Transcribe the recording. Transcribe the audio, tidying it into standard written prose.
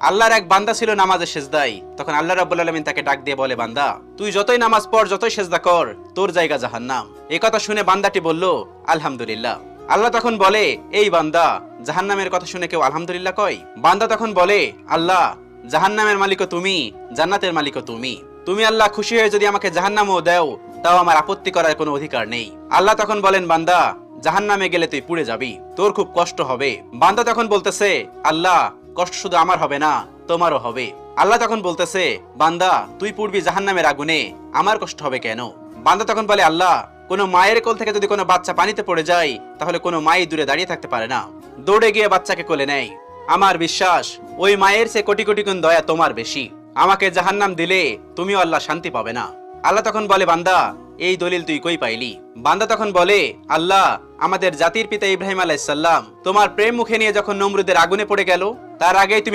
আল্লাহর এক বান্দা ছিল নামাজে সেজদায়। তখন আল্লাহ রাব্বুল আলামিন তাকে ডাক দিয়ে বলে, বান্দা তুই যতই নামাজ পড়, যতই সেজদা কর, তোর জায়গা জাহান্নাম। এই কথা শুনে বান্দাটি বলল, আলহামদুলিল্লাহ। আল্লাহ তখন বলে, এই বান্দা, জাহান্নামের কথা শুনে কেউ আলহামদুলিল্লাহ কয়? বান্দা তখন বলে, আল্লাহ, জাহান্নামের মালিকও তুমি, জান্নাতের মালিকও তুমি। তুমি আল্লাহ খুশি হয়ে যদি আমাকে জাহান্নামও দাও, তাও আমার আপত্তি করার কোনো অধিকার নেই। আল্লাহ তখন বলেন, বান্দা, জাহান্নামে গেলে তুই পুড়ে যাবি, তোর খুব কষ্ট হবে। বান্দা তখন বলতেছে, আল্লাহ, কষ্ট শুধু আমার হবে না, তোমারও হবে। আল্লাহ তখন বলতেছে, বান্দা, তুই পুড়বি জাহান্নামের আগুনে, আমার কষ্ট হবে কেন? বান্দা তখন বলে, আল্লাহ, কোনো মায়ের কোল থেকে যদি কোনো বাচ্চা পানিতে পড়ে যায়, তাহলে কোনো মাই দূরে দাঁড়িয়ে থাকতে পারে না, দৌড়ে গিয়ে বাচ্চাকে কোলে নেয়। আমার বিশ্বাস ওই মায়ের চেয়ে কোটি কোটি গুণ দয়া তোমার বেশি। আমাকে জাহান্নাম দিলে তুমিও আল্লাহ শান্তি পাবে না। আল্লাহ তখন বলে, বান্দা, এই দলিল তুই কই পাইলি? বান্দা তখন বলে, আল্লাহ, আমাদের জাতির পিতা ইব্রাহিম আলাইহিস সালাম তোমার প্রেম মুখে নিয়ে যখন নমরুদের আগুনে পড়ে গেল, তার আগেই তুমি